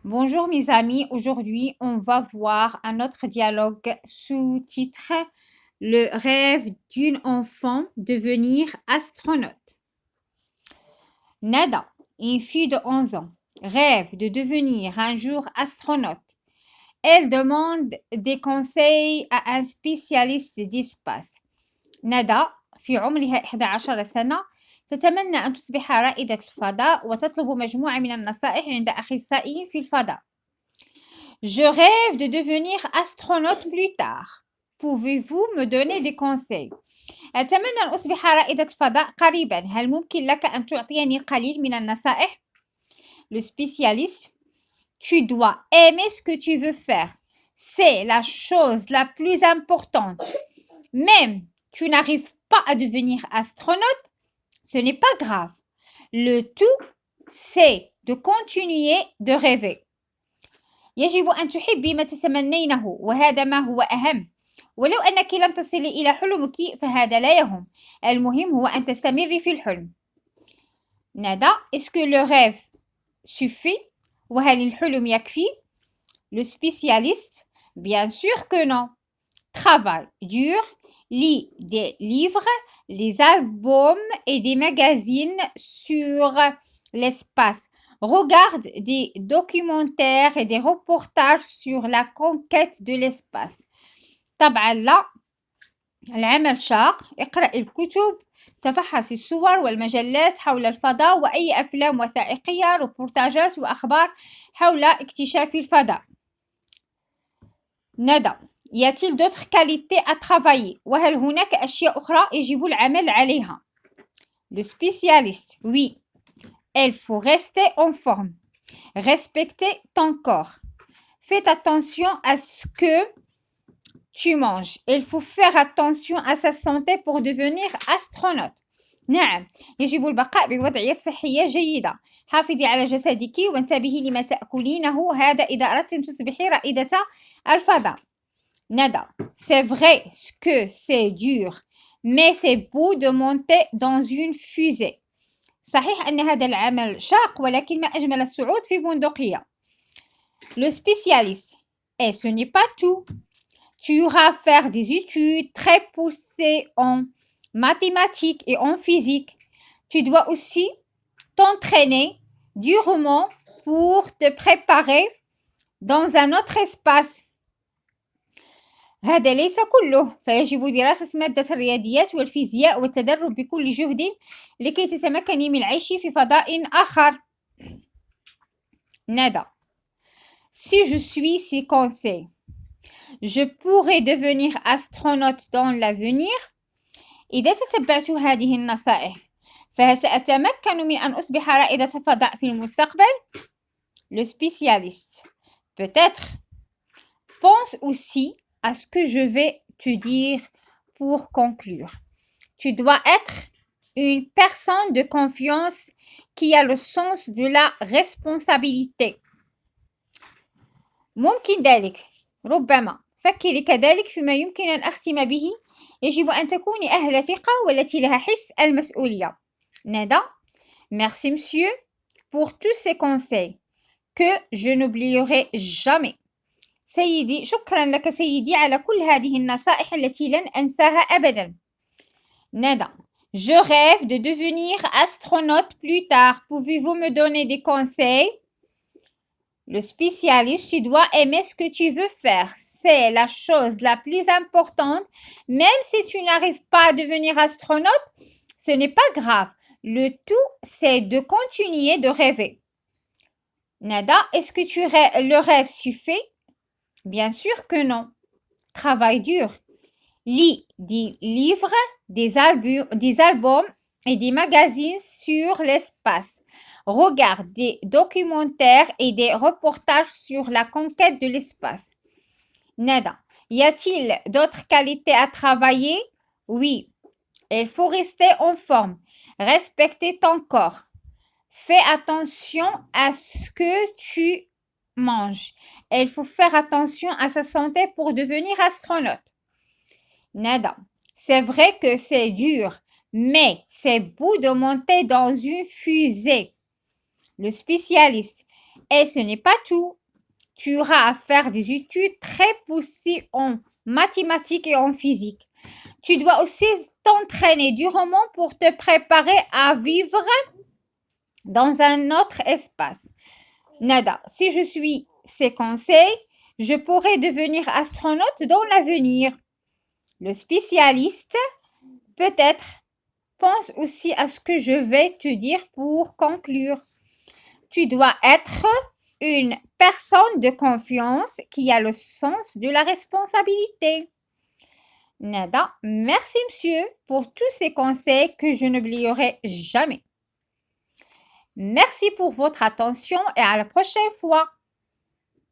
Bonjour mes amis, aujourd'hui on va voir un autre dialogue sous-titre Le rêve d'une enfant devenir astronaute. Nada, une fille de 11 ans, rêve de devenir un jour astronaute. Elle demande des conseils à un spécialiste d'espace. ندى في عمرها 11 سنة تتمنى أن تصبح رائدة الفضاء وتطلب مجموعة من النصائح عند أخصائي في الفضاء. Je rêve de devenir astronaute plus tard. Pouvez-vous me donner des conseils؟ أتمنى أن أصبح رائدة فضاء قريبا. هل ممكن لك أن تعطيني القليل من النصائح؟ Le spécialiste: Tu dois aimer ce que tu veux faire. C'est la chose la plus importante. Même tu n'arrives pas à devenir astronaute, ce n'est pas grave. Le tout, c'est de continuer de rêver. يجب أن تحبي ما تتمنينه وهذا ما هو أهم. ولو أنك لم تصلي إلى حلمك فهذا لا يهم. المهم هو أن تستمري في الحلم. ندى: Est-ce que le rêve suffit؟ وهل الحلم يكفي؟ Le spécialiste: Bien sûr que non. Travaille dur, lis des livres, les albums et des magazines sur l'espace. Regarde des documentaires et des reportages sur la conquête de l'espace. طبعا لا، العمل شاق. اقرأ الكتب، تفحص الصور والمجلات حول الفضاء وأي أفلام وثائقية، روبورتاجات وأخبار حول اكتشاف الفضاء. ندى: Y a-t-il d'autres qualités à travailler؟ وهل هناك أشياء أخرى يجب العمل عليها؟ Le spécialiste: Oui. Il faut rester en forme. Respecter ton corps. Fais attention à ce que tu manges. Il faut faire attention à sa santé pour devenir astronaute. نعم، يجب البقاء بوضعية صحية جيدة. حافظي على جسدك وانتبهي لما تأكلينه، هذا إذا أردت أن تصبحي رائدة الفضاء. Nada: C'est vrai que c'est dur, mais c'est beau de monter dans une fusée. صحيح أن هذا العمل شاق، ولكن ما أجمل الصعود في بندقية. Le spécialiste: Et ce n'est pas tout. Tu auras faire des études très poussées en mathématiques et en physique. Tu dois aussi t'entraîner durement pour te préparer dans un autre espace. هذا ليس كله، فيجب دراسة مادة الرياضيات والفيزياء والتدرب بكل جهد لكي تتمكني من العيش في فضاء آخر. Nada: Si je suis ces conseils, je pourrais devenir astronaute dans l'avenir. إذا تتبعت هذه النصائح فهل سأتمكن من أن أصبح رائدة فضاء في المستقبل؟ Le spécialiste: Peut-être. Pense aussi à ce que je vais te dire pour conclure. Tu dois être une personne de confiance qui a le sens de la responsabilité. ممكن ذلك، ربما. فكري كذلك فيما يمكن أن أختم به. يجب أن تكوني أهل ثقة والتي لها حس المسؤولية. Nada: Merci monsieur pour tous ces conseils que je n'oublierai jamais. سيدي، شكرا لك سيدي على كل هذه النصائح التي لن أنساها أبدا. Nada: Je rêve de devenir astronaute plus tard. Pouvez-vous me donner des conseils? Le spécialiste: Tu dois aimer ce que tu veux faire. C'est la chose la plus importante. Même si tu n'arrives pas à devenir astronaute, ce n'est pas grave. Le tout, c'est de continuer de rêver. Nada: Est-ce que le rêve suffit? Bien sûr que non. Travaille dur. Lis des livres, des albums et des magazines sur l'espace. Regarde des documentaires et des reportages sur la conquête de l'espace. Nada: Y a-t-il d'autres qualités à travailler? Oui. Il faut rester en forme. Respecter ton corps. Fais attention à ce que tu manges. Il faut faire attention à sa santé pour devenir astronaute. Nada: C'est vrai que c'est dur, mais c'est beau de monter dans une fusée. Le spécialiste: Et ce n'est pas tout. Tu auras à faire des études très poussées en mathématiques et en physique. Tu dois aussi t'entraîner durement pour te préparer à vivre dans un autre espace. Nada, si je suis ces conseils, je pourrais devenir astronaute dans l'avenir. Le spécialiste, peut-être, pense aussi à ce que je vais te dire pour conclure. Tu dois être une personne de confiance qui a le sens de la responsabilité. Nada, merci monsieur pour tous ces conseils que je n'oublierai jamais. Merci pour votre attention et à la prochaine fois.